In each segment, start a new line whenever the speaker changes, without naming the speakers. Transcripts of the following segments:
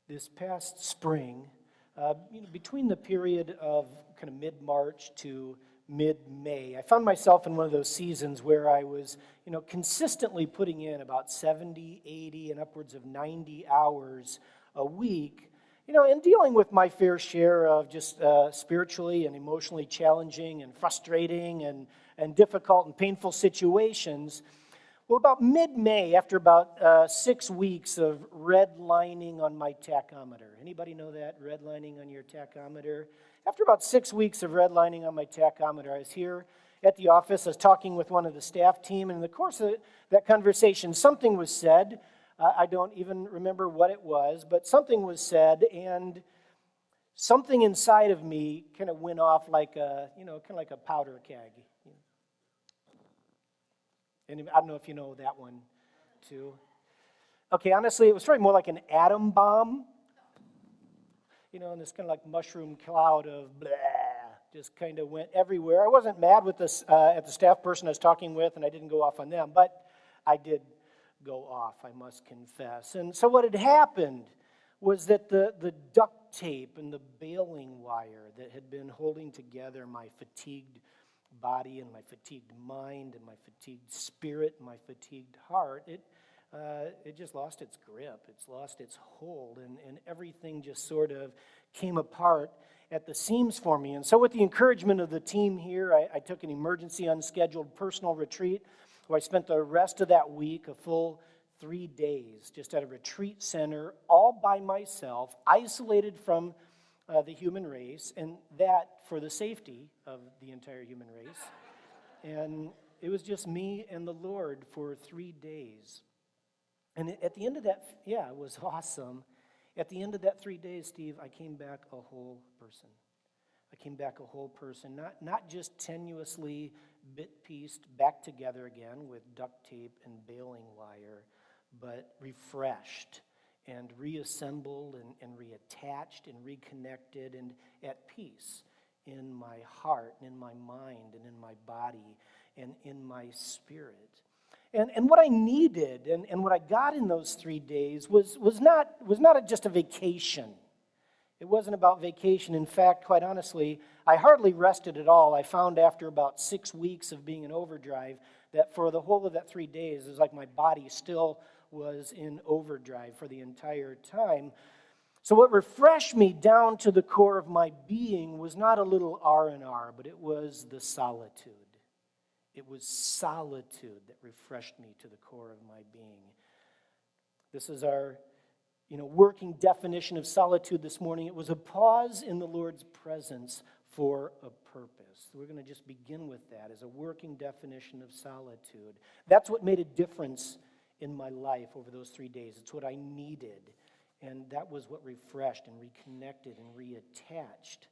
this past spring, between the period of kind of mid-March to mid-May, I found myself in one of those seasons where I was, consistently putting in about 70, 80, and upwards of 90 hours a week, and dealing with my fair share of just spiritually and emotionally challenging and frustrating and difficult and painful situations. Well, about mid-May, after about 6 weeks of redlining on my tachometer. Anybody know that, redlining on your tachometer? After about 6 weeks of redlining on my tachometer, I was here at the office. I was talking with one of the staff team, and in the course of that conversation, something was said. I don't even remember what it was, but something was said, and something inside of me kind of went off like a, kind of like a powder keg. And I don't know if you know that one, too. Okay, honestly, it was probably more like an atom bomb. And this kind of like mushroom cloud of blah just kind of went everywhere. I wasn't mad with this at the staff person I was talking with, and I didn't go off on them, but I did go off, I must confess. And so what had happened was that the duct tape and the baling wire that had been holding together my fatigued body and my fatigued mind and my fatigued spirit and my fatigued heart, it just lost its grip. It's lost its hold, and everything just sort of came apart at the seams for me. And so with the encouragement of the team here, I took an emergency unscheduled personal retreat where I spent the rest of that week, a full 3 days, just at a retreat center, all by myself, isolated from the human race, and that for the safety of the entire human race. And it was just me and the Lord for 3 days. And at the end of that, it was awesome. At the end of that 3 days, Steve, I came back a whole person. I came back a whole person, not just tenuously bit-pieced back together again with duct tape and baling wire, but refreshed and reassembled and reattached and reconnected and at peace in my heart and in my mind and in my body and in my spirit. And what I needed and what I got in those 3 days was not just a vacation. It wasn't about vacation. In fact, quite honestly, I hardly rested at all. I found after about 6 weeks of being in overdrive that for the whole of that 3 days, it was like my body still was in overdrive for the entire time. So what refreshed me down to the core of my being was not a little R&R, but it was the solitude. It was solitude that refreshed me to the core of my being. This is our, working definition of solitude this morning. It was a pause in the Lord's presence for a purpose. We're going to just begin with that as a working definition of solitude. That's what made a difference in my life over those 3 days. It's what I needed. And that was what refreshed and reconnected and reattached,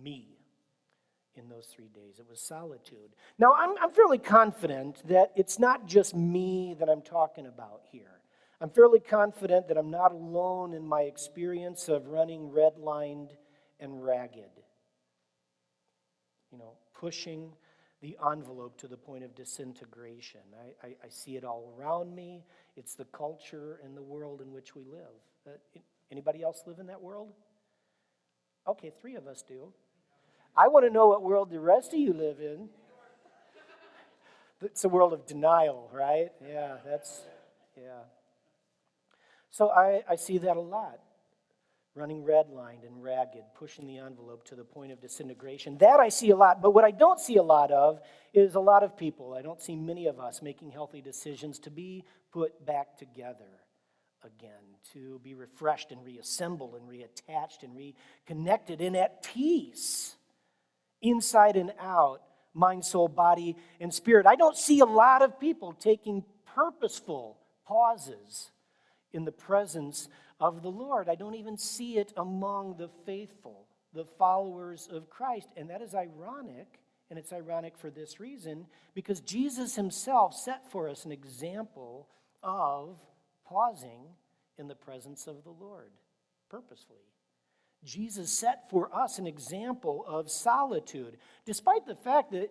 me in those 3 days. It was solitude. Now, I'm fairly confident that it's not just me that I'm talking about here. I'm fairly confident that I'm not alone in my experience of running redlined and ragged. Pushing the envelope to the point of disintegration. I see it all around me. It's the culture and the world in which we live. Anybody else live in that world? Okay, 3 of us do. I want to know what world the rest of you live in. It's a world of denial, right? Yeah. So I see that a lot. Running redlined and ragged, pushing the envelope to the point of disintegration. That I see a lot, but what I don't see a lot of is a lot of people. I don't see many of us making healthy decisions to be put back together again, to be refreshed and reassembled and reattached and reconnected and at peace, inside and out, mind, soul, body, and spirit. I don't see a lot of people taking purposeful pauses in the presence of the Lord. I don't even see it among the faithful, the followers of Christ. And that is ironic, and it's ironic for this reason, because Jesus himself set for us an example of pausing in the presence of the Lord, purposefully. Jesus set for us an example of solitude, despite the fact that,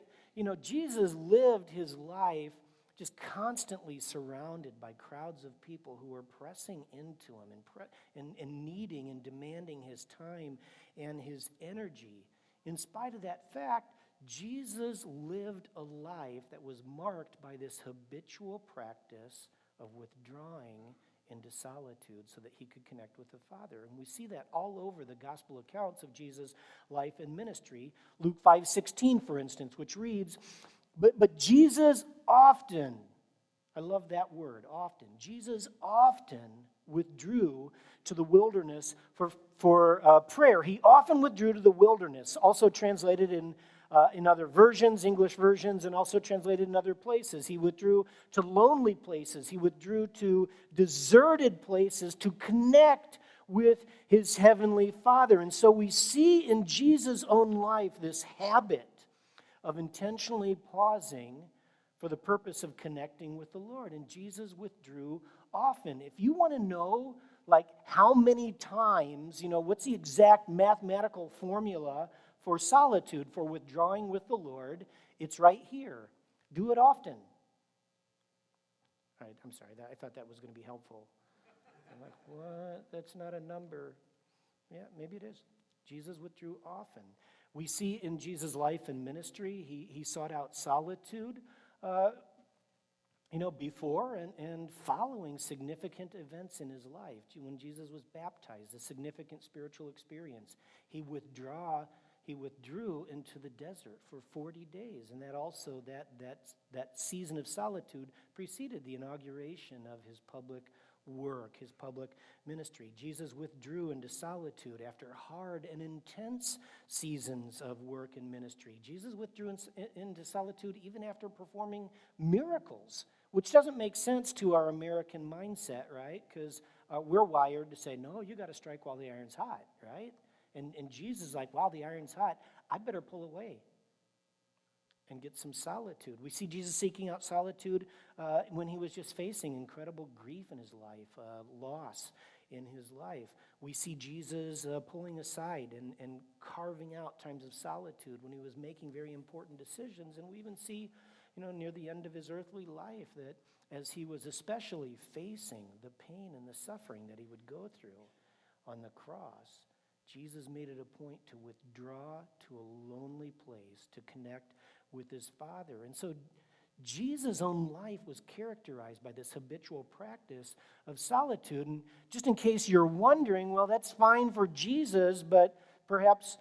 Jesus lived his life just constantly surrounded by crowds of people who were pressing into him and needing and demanding his time and his energy. In spite of that fact, Jesus lived a life that was marked by this habitual practice of withdrawing into solitude so that he could connect with the Father. And we see that all over the gospel accounts of Jesus' life and ministry. Luke 5:16, for instance, which reads, But Jesus often, I love that word, often. Jesus often withdrew to the wilderness for prayer. He often withdrew to the wilderness, also translated in other versions, English versions, and also translated in other places. He withdrew to lonely places. He withdrew to deserted places to connect with his heavenly Father. And so we see in Jesus' own life this habit of intentionally pausing for the purpose of connecting with the Lord. And Jesus withdrew often. If you want to know, how many times, what's the exact mathematical formula for solitude, for withdrawing with the Lord, it's right here. Do it often. All right, I'm sorry, I thought that was going to be helpful. I'm like, what? That's not a number. Yeah, maybe it is. Jesus withdrew often. We see in Jesus' life and ministry, he sought out solitude, before and following significant events in his life. When Jesus was baptized, a significant spiritual experience, he withdrew into the desert for 40 days. And that also, that season of solitude preceded the inauguration of his public work, his public ministry. Jesus withdrew into solitude after hard and intense seasons of work and ministry. Jesus withdrew into solitude even after performing miracles, which doesn't make sense to our American mindset, right? Because we're wired to say, no, you got to strike while the iron's hot, right? And Jesus is like, wow, the iron's hot. I better pull away and get some solitude. We see Jesus seeking out solitude when he was just facing incredible grief in his life, loss in his life. We see Jesus pulling aside and carving out times of solitude when he was making very important decisions. And we even see, near the end of his earthly life, that as he was especially facing the pain and the suffering that he would go through on the cross, Jesus made it a point to withdraw to a lonely place to connect with his Father. And so Jesus' own life was characterized by this habitual practice of solitude. And just in case you're wondering, well, that's fine for Jesus, but perhaps,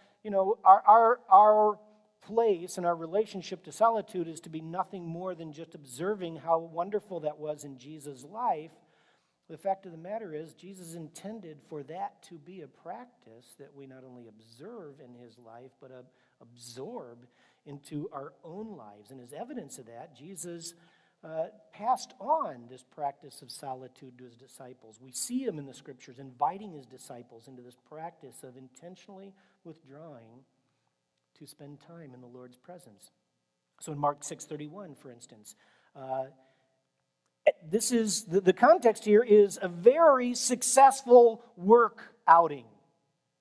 our place and our relationship to solitude is to be nothing more than just observing how wonderful that was in Jesus' life. The fact of the matter is, Jesus intended for that to be a practice that we not only observe in his life, but absorb into our own lives. And as evidence of that, Jesus passed on this practice of solitude to his disciples. We see him in the scriptures inviting his disciples into this practice of intentionally withdrawing to spend time in the Lord's presence. So in Mark 6:31, for instance, this is the context here is a very successful work outing,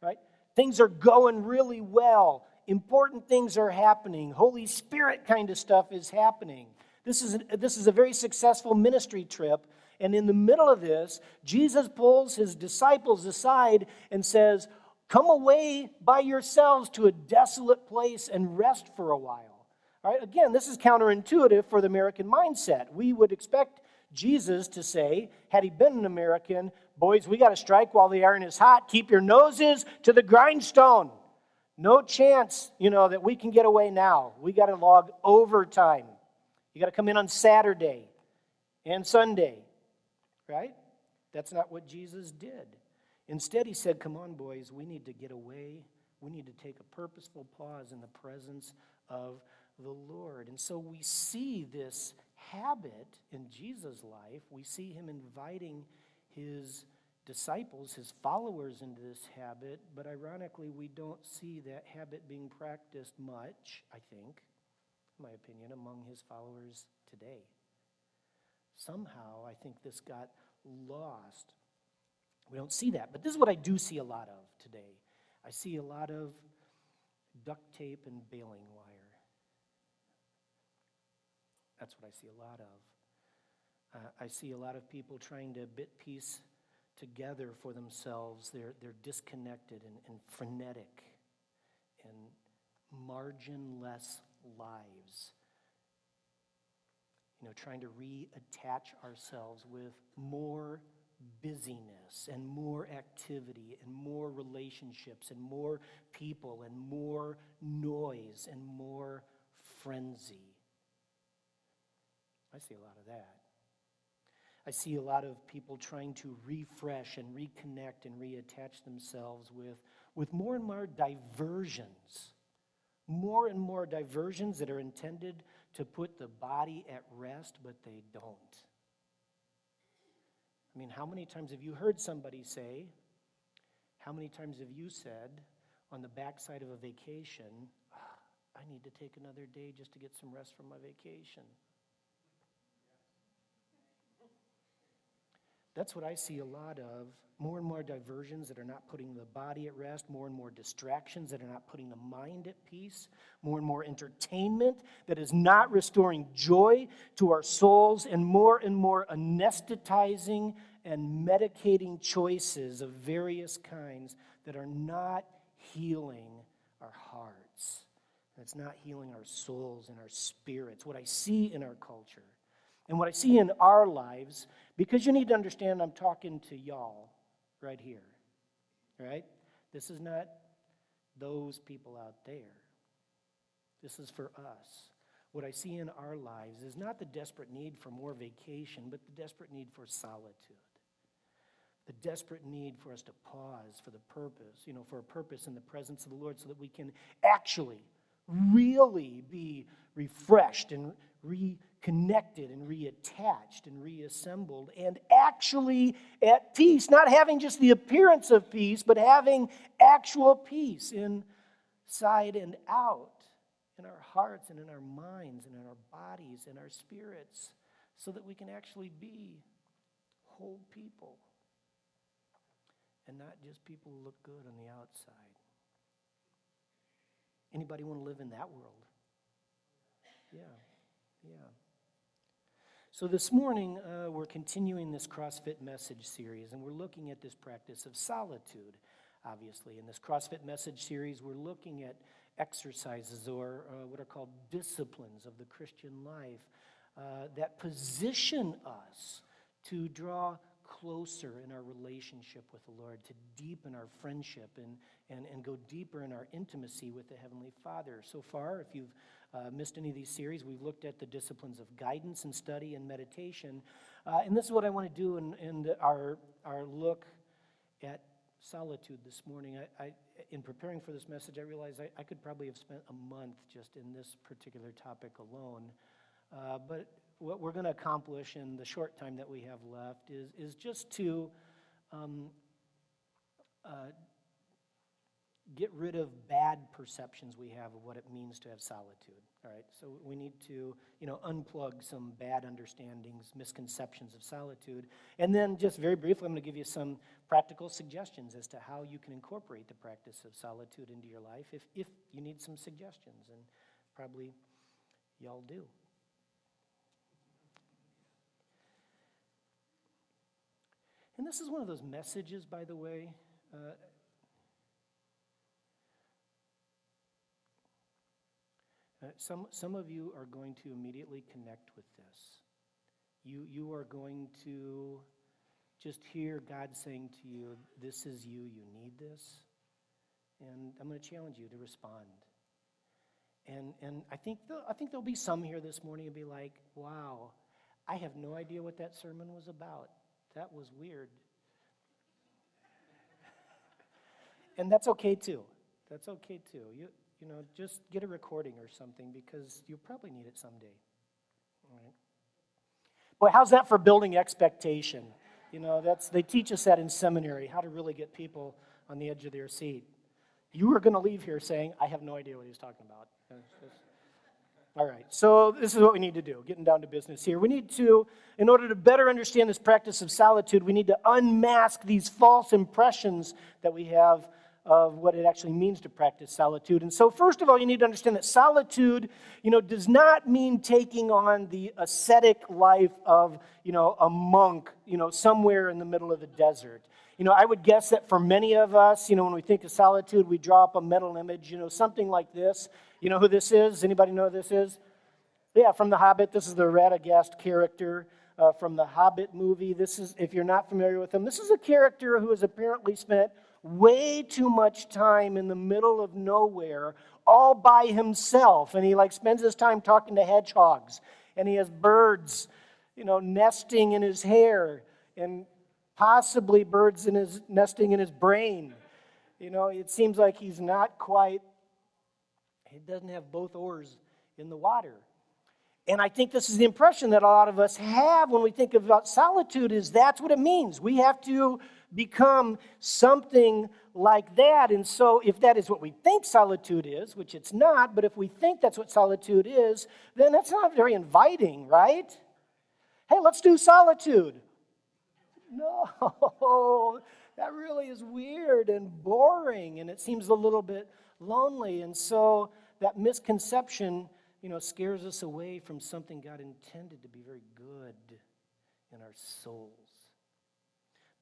right? Things are going really well. Important things are happening. Holy Spirit kind of stuff is happening. This is a very successful ministry trip. And in the middle of this, Jesus pulls his disciples aside and says, come away by yourselves to a desolate place and rest for a while. All right? Again, this is counterintuitive for the American mindset. We would expect Jesus to say, had he been an American, boys, we got to strike while the iron is hot. Keep your noses to the grindstone. No chance, that we can get away now. We got to log overtime. You got to come in on Saturday and Sunday, right? That's not what Jesus did. Instead, he said, come on, boys, we need to get away. We need to take a purposeful pause in the presence of the Lord. And so we see this habit in Jesus' life. We see him inviting his disciples, his followers, into this habit, but ironically, we don't see that habit being practiced much, I think, in my opinion, among his followers today. Somehow, I think this got lost. We don't see that, but this is what I do see a lot of today. I see a lot of duct tape and baling wire. That's what I see a lot of. I see a lot of people trying to bit piece together for themselves. They're disconnected and frenetic and marginless lives. Trying to reattach ourselves with more busyness and more activity and more relationships and more people and more noise and more frenzy. I see a lot of that. I see a lot of people trying to refresh and reconnect and reattach themselves with more and more diversions. More and more diversions that are intended to put the body at rest, but they don't. I mean, how many times have you heard somebody say, how many times have you said on the backside of a vacation, I need to take another day just to get some rest from my vacation? That's what I see a lot of. More and more diversions that are not putting the body at rest, more and more distractions that are not putting the mind at peace, more and more entertainment that is not restoring joy to our souls, and more anesthetizing and medicating choices of various kinds that are not healing our hearts. It's not healing our souls and our spirits. What I see in our culture and what I see in our lives, because you need to understand I'm talking to y'all right here, right? This is not those people out there. This is for us. What I see in our lives is not the desperate need for more vacation, but the desperate need for solitude. The desperate need for us to pause for the purpose, for a purpose in the presence of the Lord so that we can actually, really be refreshed and reconnected and reattached and reassembled and actually at peace, not having just the appearance of peace, but having actual peace inside and out, in our hearts and in our minds and in our bodies and our spirits, so that we can actually be whole people and not just people who look good on the outside. Anybody want to live in that world? Yeah. So this morning, we're continuing this CrossFit message series, and we're looking at this practice of solitude, obviously. In this CrossFit message series, we're looking at exercises or what are called disciplines of the Christian life that position us to draw closer in our relationship with the Lord, to deepen our friendship and go deeper in our intimacy with the Heavenly Father. So far, if you've missed any of these series, we've looked at the disciplines of guidance and study and meditation. And this is what I want to do in our look at solitude this morning. I in preparing for this message, I realized I could probably have spent a month just in this particular topic alone. But what we're going to accomplish in the short time that we have left is just to get rid of bad perceptions we have of what it means to have solitude. All right, so we need to, unplug some bad understandings, misconceptions of solitude, and then just very briefly, I'm going to give you some practical suggestions as to how you can incorporate the practice of solitude into your life, if you need some suggestions, and probably y'all do. And this is one of those messages, by the way. Some of you are going to immediately connect with this. You are going to just hear God saying to you, this is you need this. And I'm going to challenge you to respond. And I think there'll be some here this morning and be like, wow, I have no idea what that sermon was about. That was weird. And that's okay too. Just get a recording or something because you'll probably need it someday. All right. Boy, how's that for building expectation? They teach us that in seminary, how to really get people on the edge of their seat. You are going to leave here saying, I have no idea what he's talking about. All right, so this is what we need to do, getting down to business here. We need to, in order to better understand this practice of solitude, we need to unmask these false impressions that we have of what it actually means to practice solitude. And so first of all, you need to understand that solitude, does not mean taking on the ascetic life of, a monk, somewhere in the middle of the desert. I would guess that for many of us, when we think of solitude, we draw up a mental image, something like this. You know who this is? Anybody know who this is? Yeah, from The Hobbit. This is the Radagast character from the Hobbit movie. This is, if you're not familiar with him, this is a character who has apparently spent way too much time in the middle of nowhere, all by himself. And he spends his time talking to hedgehogs. And he has birds, nesting in his hair. And possibly birds nesting in his brain. It seems like he doesn't have both oars in the water. And I think this is the impression that a lot of us have when we think about solitude, is that's what it means. We have to become something like that. And so if that is what we think solitude is, which it's not, but if we think that's what solitude is, then that's not very inviting, right? Hey, let's do solitude. No, that really is weird and boring, and it seems a little bit lonely. And so that misconception, scares us away from something God intended to be very good in our souls.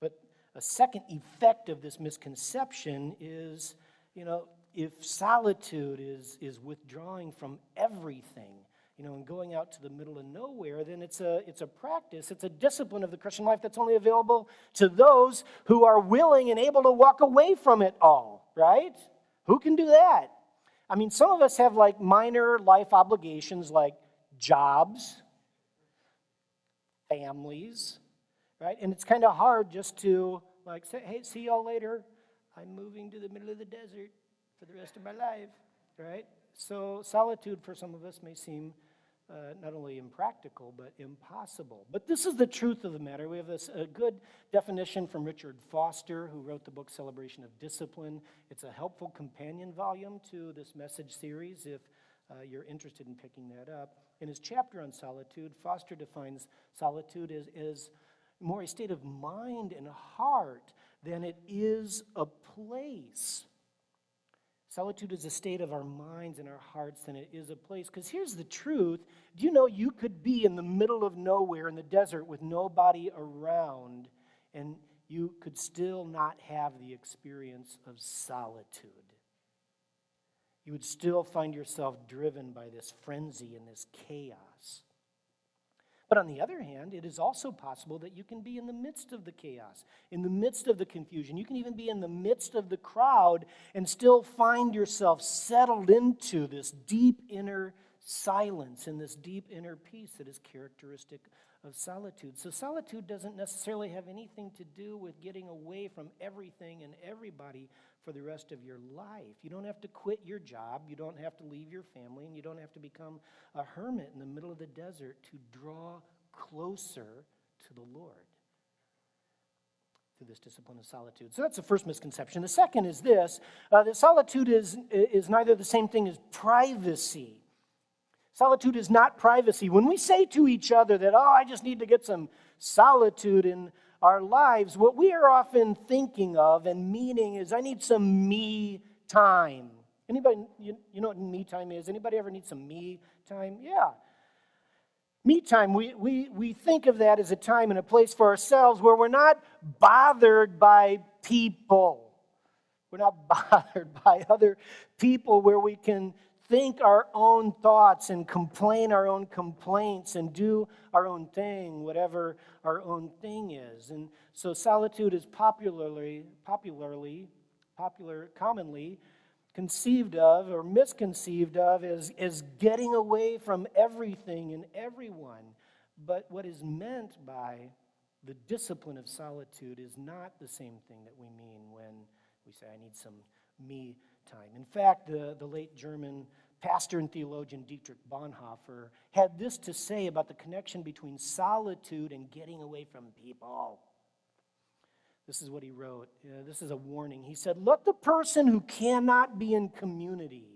But a second effect of this misconception is, if solitude is withdrawing from everything, and going out to the middle of nowhere, then it's a practice, it's a discipline of the Christian life that's only available to those who are willing and able to walk away from it all, right? Who can do that? I mean, some of us have minor life obligations like jobs, families, right? And it's kind of hard just to say, hey, see y'all later. I'm moving to the middle of the desert for the rest of my life, right? So solitude for some of us may seem not only impractical, but impossible. But this is the truth of the matter. We have a good definition from Richard Foster, who wrote the book Celebration of Discipline. It's a helpful companion volume to this message series if you're interested in picking that up. In his chapter on solitude, Foster defines solitude as more a state of mind and heart than it is a place. Solitude is a state of our minds and our hearts than it is a place. Because here's the truth. Do you know you could be in the middle of nowhere in the desert with nobody around, and you could still not have the experience of solitude? You would still find yourself driven by this frenzy and this chaos. But on the other hand, it is also possible that you can be in the midst of the chaos, in the midst of the confusion. You can even be in the midst of the crowd and still find yourself settled into this deep inner silence and this deep inner peace that is characteristic of solitude. So solitude doesn't necessarily have anything to do with getting away from everything and everybody for the rest of your life. You don't have to quit your job, you don't have to leave your family, and you don't have to become a hermit in the middle of the desert to draw closer to the Lord through this discipline of solitude. So that's the first misconception. The second is this, that solitude is neither the same thing as privacy. Solitude is not privacy. When we say to each other that, I just need to get some solitude in our lives, what we are often thinking of and meaning is, I need some me time. Anybody, you know what me time is? Anybody ever need some me time? Yeah. Me time, we think of that as a time and a place for ourselves where we're not bothered by people. We're not bothered by other people, where we can think our own thoughts and complain our own complaints and do our own thing, whatever our own thing is. And so solitude is commonly conceived of or misconceived of as getting away from everything and everyone. But what is meant by the discipline of solitude is not the same thing that we mean when we say, I need some me time. In fact, the late German pastor and theologian Dietrich Bonhoeffer had this to say about the connection between solitude and getting away from people. This is what he wrote. This is a warning. He said, let the person who cannot be in community,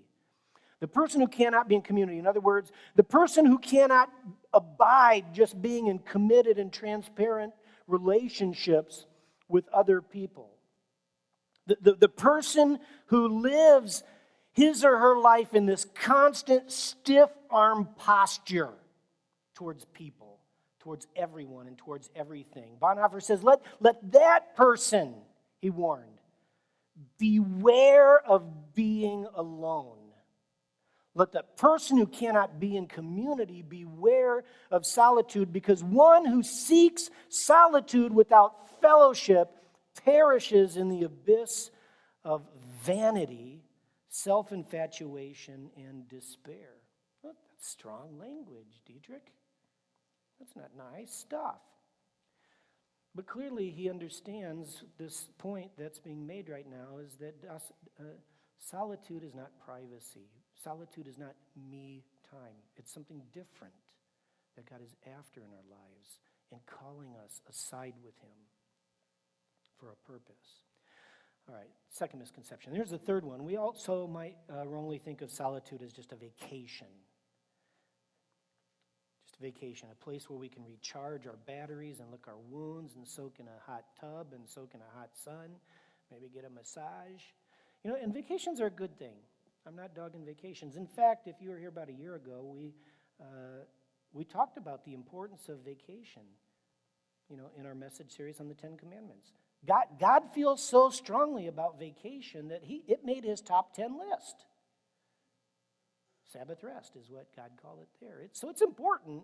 in other words, the person who cannot abide just being in committed and transparent relationships with other people. The person who lives his or her life in this constant stiff-arm posture towards people, towards everyone, and towards everything. Bonhoeffer says, let that person, he warned, beware of being alone. Let the person who cannot be in community beware of solitude, because one who seeks solitude without fellowship perishes in the abyss of vanity, self-infatuation, and despair. Well, that's strong language, Dietrich. That's not nice stuff. But clearly he understands this point that's being made right now is that solitude is not privacy. Solitude is not me time. It's something different that God is after in our lives and calling us aside with him for a purpose. All right, second misconception. Here's the third one. We also might wrongly think of solitude as just a vacation. Just a vacation, a place where we can recharge our batteries and lick our wounds and soak in a hot tub and soak in a hot sun, maybe get a massage. You know, and vacations are a good thing. I'm not dogging vacations. In fact, if you were here about a year ago, we talked about the importance of vacation, you know, in our message series on the Ten Commandments. God feels so strongly about vacation that it made his top 10 list. Sabbath rest is what God called it there. So it's important,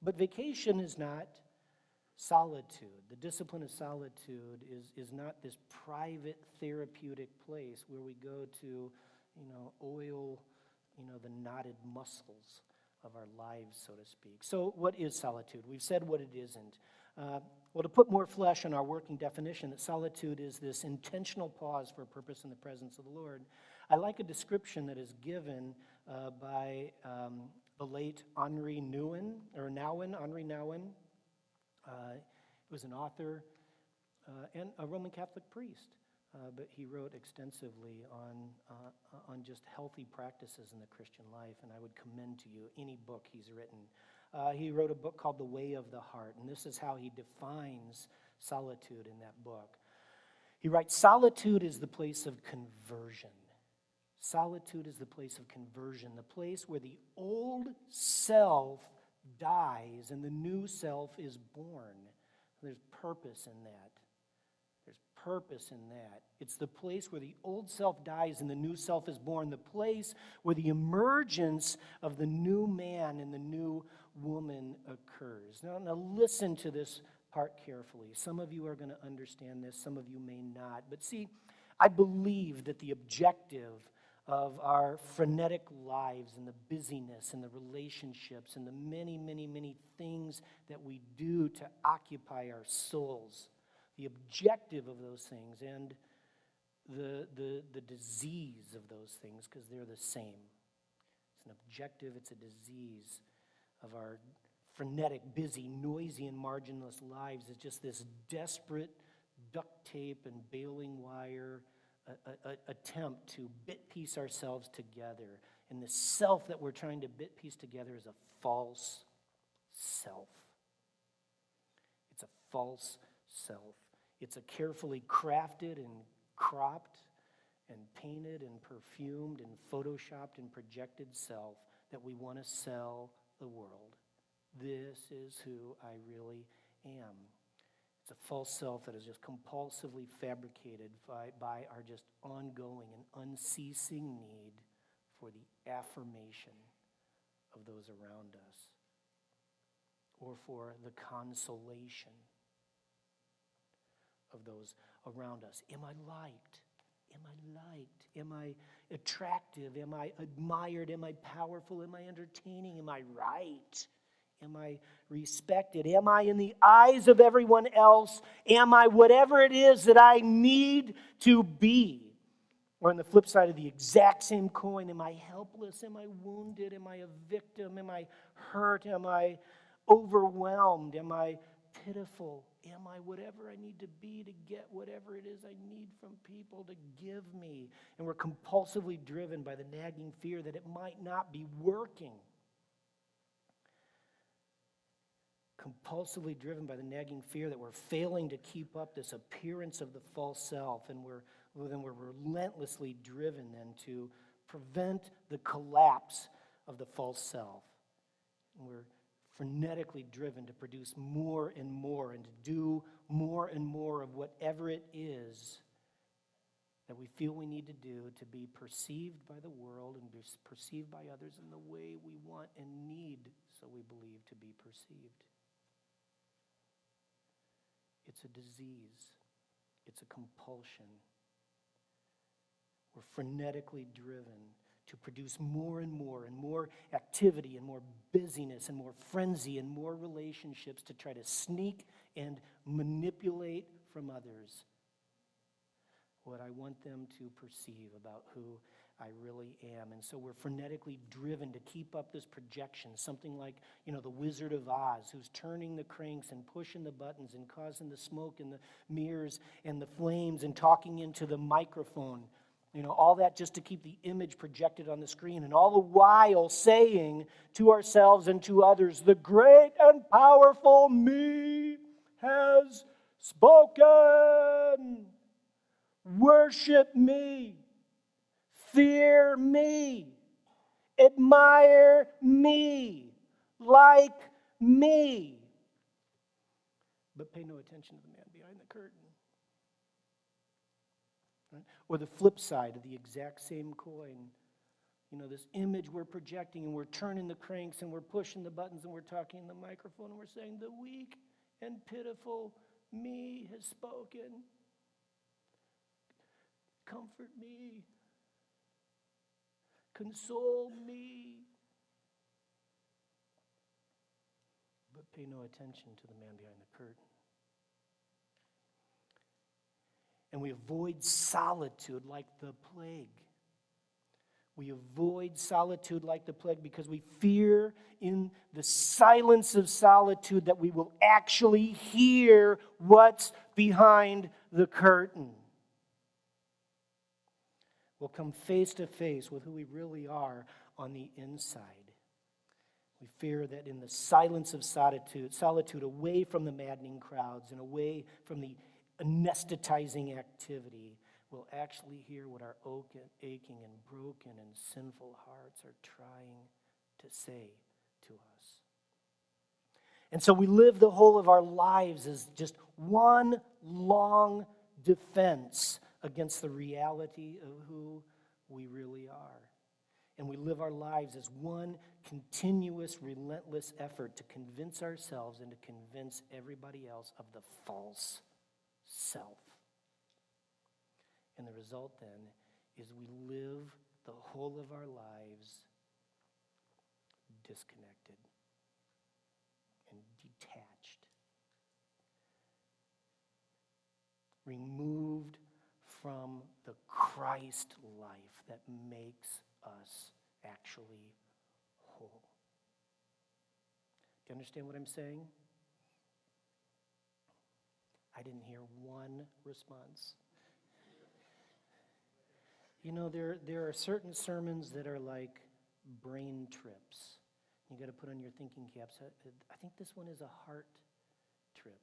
but vacation is not solitude. The discipline of solitude is not this private therapeutic place where we go to, oil, the knotted muscles of our lives, so to speak. So what is solitude? We've said what it isn't. Well, to put more flesh on our working definition, that solitude is this intentional pause for a purpose in the presence of the Lord. I like a description that is given by the late Henri Nouwen. He was an author and a Roman Catholic priest. But he wrote extensively on just healthy practices in the Christian life, and I would commend to you any book he's written. He wrote a book called The Way of the Heart, and this is how he defines solitude in that book. He writes, solitude is the place of conversion. Solitude is the place of conversion, the place where the old self dies and the new self is born. There's purpose in that. Purpose in that. It's the place where the old self dies and the new self is born, the place where the emergence of the new man and the new woman occurs. Now listen to this part carefully. Some of you are going to understand this, some of you may not. But see, I believe that the objective of our frenetic lives and the busyness and the relationships and the many, many, many things that we do to occupy our souls, the objective of those things and the disease of those things, because they're the same. It's an objective, it's a disease of our frenetic, busy, noisy, and marginless lives. It's just this desperate duct tape and baling wire attempt to bit-piece ourselves together. And the self that we're trying to bit-piece together is a false self. It's a false self. It's a carefully crafted and cropped and painted and perfumed and photoshopped and projected self that we want to sell the world. This is who I really am. It's a false self that is just compulsively fabricated by our just ongoing and unceasing need for the affirmation of those around us or for the consolation of those around us. Am I liked? Am I liked? Am I attractive? Am I admired? Am I powerful? Am I entertaining? Am I right? Am I respected? Am I in the eyes of everyone else? Am I whatever it is that I need to be? Or on the flip side of the exact same coin, am I helpless? Am I wounded? Am I a victim? Am I hurt? Am I overwhelmed? Am I pitiful? Am I whatever I need to be to get whatever it is I need from people to give me? And we're compulsively driven by the nagging fear that it might not be working. Compulsively driven by the nagging fear that we're failing to keep up this appearance of the false self, and we're well, then we're relentlessly driven then to prevent the collapse of the false self. And we're frenetically driven to produce more and more and to do more and more of whatever it is that we feel we need to do to be perceived by the world and be perceived by others in the way we want and need, so we believe, to be perceived. It's a disease. It's a compulsion. We're frenetically driven to produce more and more activity and more busyness and more frenzy and more relationships to try to sneak and manipulate from others what I want them to perceive about who I really am. And so we're frenetically driven to keep up this projection, something like, the Wizard of Oz, who's turning the cranks and pushing the buttons and causing the smoke and the mirrors and the flames and talking into the microphone. All that just to keep the image projected on the screen, and all the while saying to ourselves and to others, the great and powerful me has spoken. Worship me, fear me, admire me, like me. But pay no attention to the man behind the curtain. Right? Or the flip side of the exact same coin. This image we're projecting, and we're turning the cranks and we're pushing the buttons and we're talking in the microphone and we're saying, the weak and pitiful me has spoken. Comfort me. Console me. But pay no attention to the man behind the curtain. And we avoid solitude like the plague. We avoid solitude like the plague because we fear in the silence of solitude that we will actually hear what's behind the curtain. We'll come face to face with who we really are on the inside. We fear that in the silence of solitude away from the maddening crowds and away from the anesthetizing activity, we'll actually hear what our aching and broken and sinful hearts are trying to say to us. And so we live the whole of our lives as just one long defense against the reality of who we really are. And we live our lives as one continuous, relentless effort to convince ourselves and to convince everybody else of the false self. And the result then is we live the whole of our lives disconnected and detached, removed from the Christ life that makes us actually whole. Do you understand what I'm saying? I didn't hear one response. There are certain sermons that are like brain trips. You got to put on your thinking caps. I think this one is a heart trip.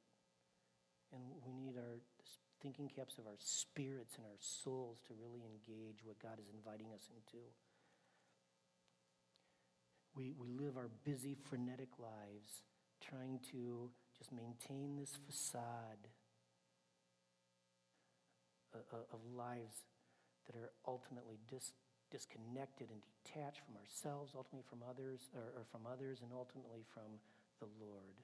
And we need our thinking caps of our spirits and our souls to really engage what God is inviting us into. We live our busy, frenetic lives trying to just maintain this facade of lives that are ultimately disconnected and detached from ourselves, ultimately from others, and ultimately from the Lord,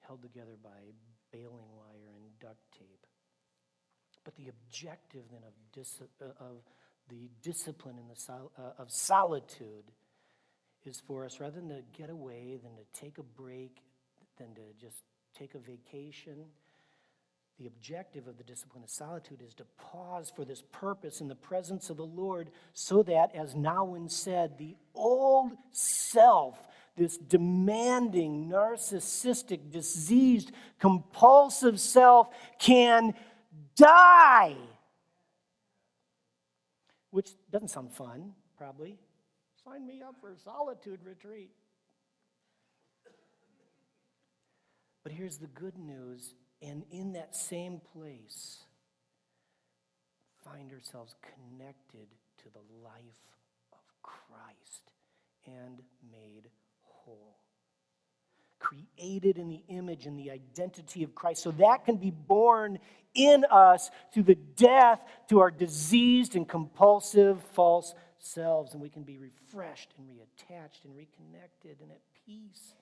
held together by baling wire and duct tape. But the objective then of the discipline of solitude is for us, rather than to get away, than to take a break, than to just take a vacation. The objective of the discipline of solitude is to pause for this purpose in the presence of the Lord so that, as Nawin said, the old self, this demanding, narcissistic, diseased, compulsive self can die. Which doesn't sound fun, probably. Sign me up for a solitude retreat. But here's the good news. And in that same place, find ourselves connected to the life of Christ and made whole. Created in the image and the identity of Christ. So that can be born in us through the death to our diseased and compulsive false selves. And we can be refreshed and reattached and reconnected and at peace.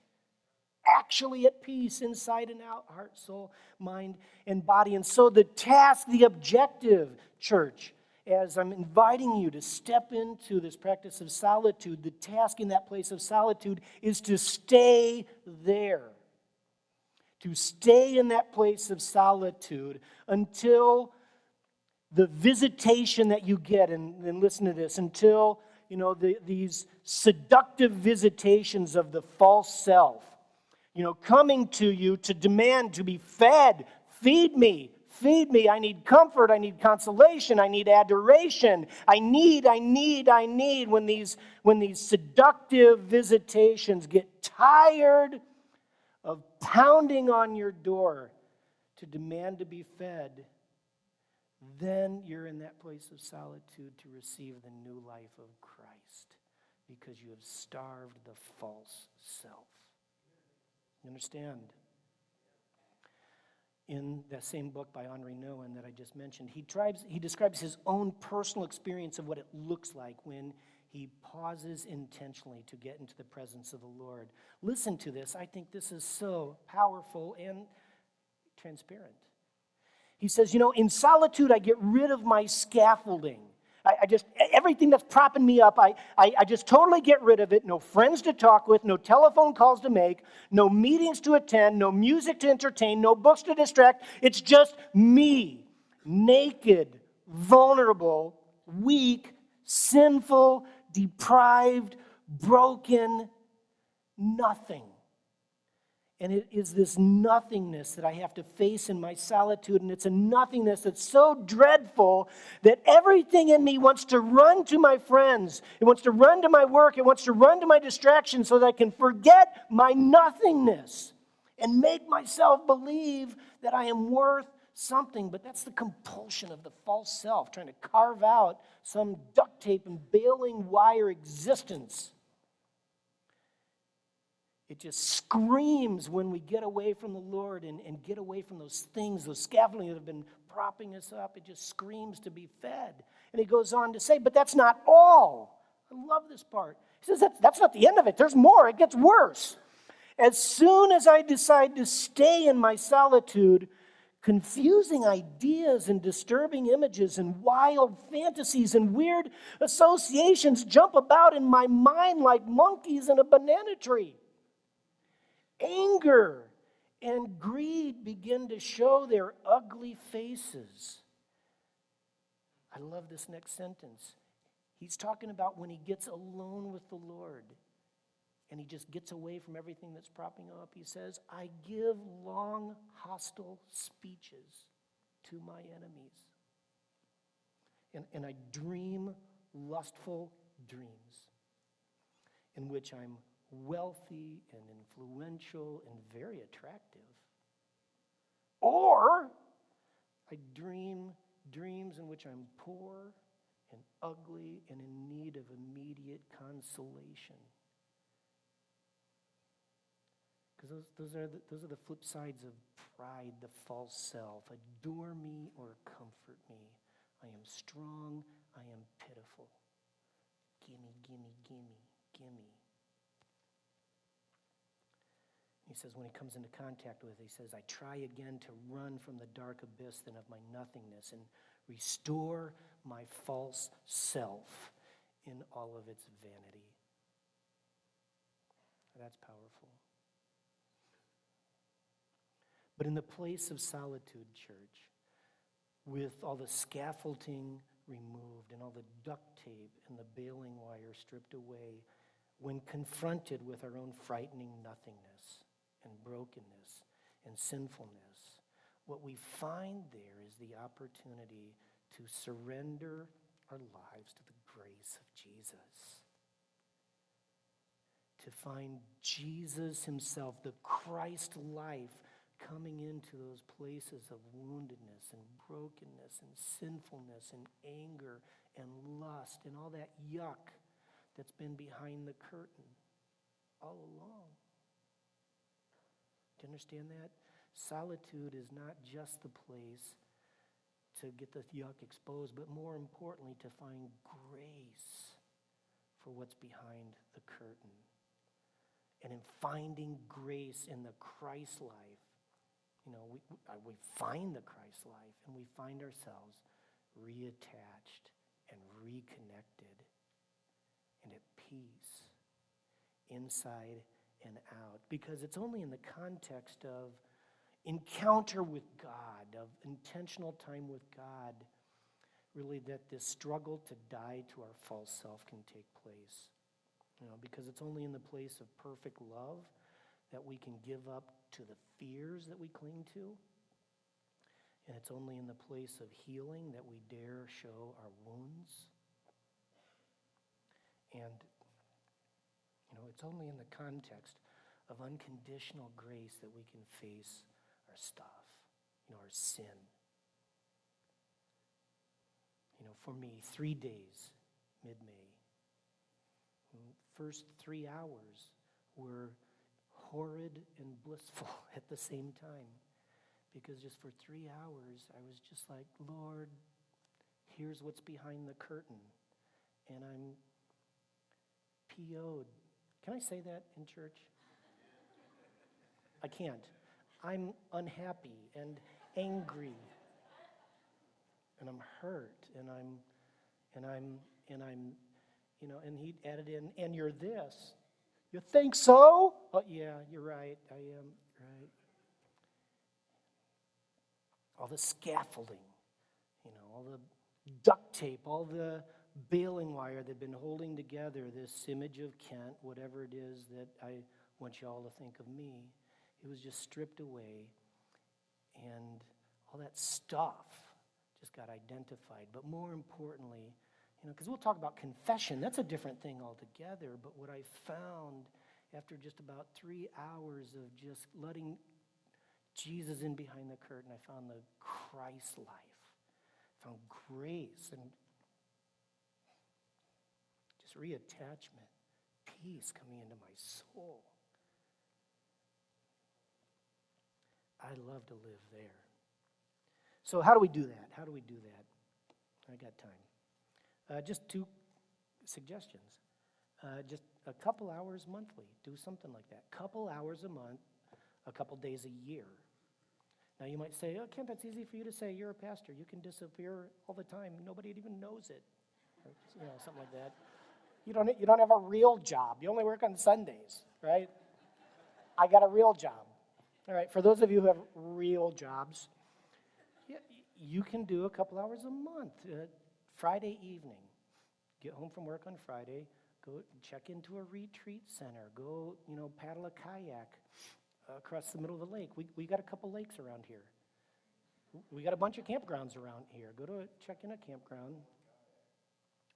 Actually at peace inside and out, heart, soul, mind, and body. And so the task, the objective, church, as I'm inviting you to step into this practice of solitude, the task in that place of solitude is to stay there. To stay in that place of solitude until the visitation that you get, and listen to this, until, these seductive visitations of the false self, coming to you to demand to be fed. Feed me. Feed me. I need comfort. I need consolation. I need adoration. I need. When these seductive visitations get tired of pounding on your door to demand to be fed, then you're in that place of solitude to receive the new life of Christ because you have starved the false self. You understand? In that same book by Henri Nouwen that I just mentioned, he describes his own personal experience of what it looks like when he pauses intentionally to get into the presence of the Lord. Listen to this. I think this is so powerful and transparent. He says, in solitude, I get rid of my scaffolding. I just, everything that's propping me up, I just totally get rid of it. No friends to talk with, no telephone calls to make, no meetings to attend, no music to entertain, no books to distract. It's just me, naked, vulnerable, weak, sinful, deprived, broken, nothing. And it is this nothingness that I have to face in my solitude. And it's a nothingness that's so dreadful that everything in me wants to run to my friends. It wants to run to my work. It wants to run to my distractions so that I can forget my nothingness and make myself believe that I am worth something. But that's the compulsion of the false self, trying to carve out some duct tape and baling wire existence. It just screams when we get away from the Lord and get away from those things, those scaffolding that have been propping us up. It just screams to be fed. And he goes on to say, but that's not all. I love this part. He says, that's not the end of it. There's more. It gets worse. As soon as I decide to stay in my solitude, confusing ideas and disturbing images and wild fantasies and weird associations jump about in my mind like monkeys in a banana tree. Anger and greed begin to show their ugly faces. I love this next sentence. He's talking about when he gets alone with the Lord and he just gets away from everything that's propping him up. He says, I give long, hostile speeches to my enemies. And I dream lustful dreams in which I'm wealthy and influential and very attractive. Or I dream dreams in which I'm poor and ugly and in need of immediate consolation. Because those are the flip sides of pride, the false self. Adore me or comfort me. I am strong, I am pitiful. Gimme, gimme, gimme, gimme. He says when he comes into contact with it, he says, I try again to run from the dark abyss then of my nothingness and restore my false self in all of its vanity. That's powerful. But in the place of solitude, church, with all the scaffolding removed and all the duct tape and the baling wire stripped away, when confronted with our own frightening nothingness and brokenness and sinfulness, what we find there is the opportunity to surrender our lives to the grace of Jesus. To find Jesus himself, the Christ life, coming into those places of woundedness and brokenness and sinfulness and anger and lust and all that yuck that's been behind the curtain all along. Do you understand that? Solitude is not just the place to get the yuck exposed, but more importantly, to find grace for what's behind the curtain. And in finding grace in the Christ life, we find the Christ life and we find ourselves reattached and reconnected and at peace inside and out. Because it's only in the context of encounter with God, of intentional time with God, really, that this struggle to die to our false self can take place. Because it's only in the place of perfect love that we can give up to the fears that we cling to. And it's only in the place of healing that we dare show our wounds. And, it's only in the context of unconditional grace that we can face our stuff, our sin. For me, 3 days, mid-May. First 3 hours were horrid and blissful at the same time. Because just for 3 hours, I was just like, Lord, here's what's behind the curtain. And I'm PO'd. Can I say that in church? I can't. I'm unhappy and angry. And I'm hurt. And he added in, and you're this. You think so? Oh, yeah, you're right. I am right. All the scaffolding, all the duct tape, all the baling wire that had been holding together this image of Kent, whatever it is that I want you all to think of me. It was just stripped away, and all that stuff just got identified. But more importantly, because we'll talk about confession, that's a different thing altogether. But what I found after just about 3 hours of just letting Jesus in behind the curtain, I found the Christ life, found grace and just reattachment, peace coming into my soul. I love to live there. So how do we do that? I got time. Just 2 suggestions. Just a couple hours monthly. Do something like that. Couple hours a month, a couple days a year. Now you might say, oh, Kent, that's easy for you to say. You're a pastor. You can disappear all the time. Nobody even knows it. Or, something like that. You don't have a real job. You only work on Sundays, right? I got a real job. All right, for those of you who have real jobs, you can do a couple hours a month. Friday evening, get home from work on Friday, go check into a retreat center, go, paddle a kayak across the middle of the lake. We got a couple lakes around here. We got a bunch of campgrounds around here. Go to check in a campground.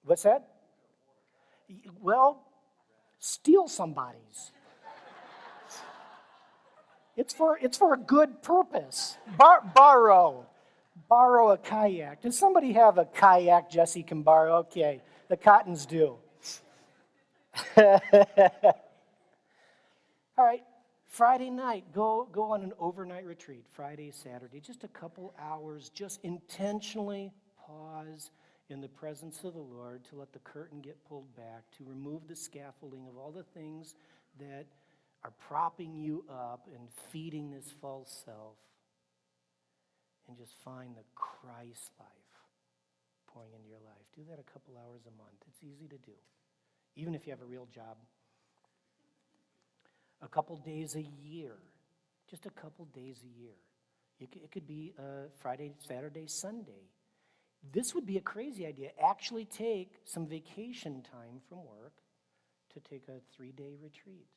What's that? Well, steal somebody's. It's for a good purpose. Borrow a kayak. Does somebody have a kayak Jesse can borrow? Okay, the Cottons do. All right, Friday night, go on an overnight retreat. Friday, Saturday, just a couple hours. Just intentionally pause in the presence of the Lord to let the curtain get pulled back, to remove the scaffolding of all the things that are propping you up and feeding this false self, and just find the Christ life pouring into your life. Do that a couple hours a month. It's easy to do, even if you have a real job. A couple days a year, just a couple days a year. It could be Friday, Saturday, Sunday. This would be a crazy idea. Actually take some vacation time from work to take a 3-day retreat.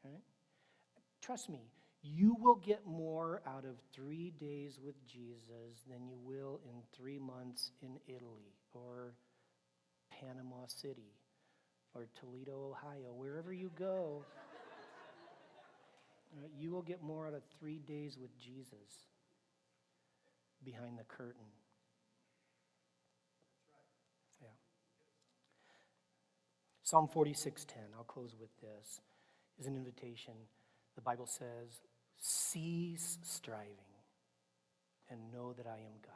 Right? Trust me, you will get more out of 3 days with Jesus than you will in 3 months in Italy or Panama City or Toledo, Ohio, wherever you go. You will get more out of 3 days with Jesus behind the curtain. Yeah. Psalm 46:10, I'll close with this, is an invitation. The Bible says, cease striving and know that I am God.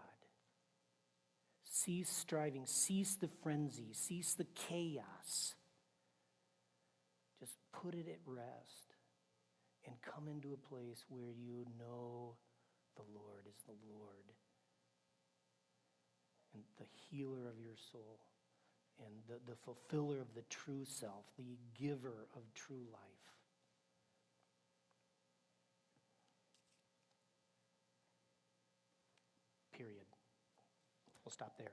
Cease striving, cease the frenzy, cease the chaos. Just put it at rest and come into a place where you know the Lord is the Lord and the healer of your soul and the fulfiller of the true self, the giver of true life. Period. We'll stop there.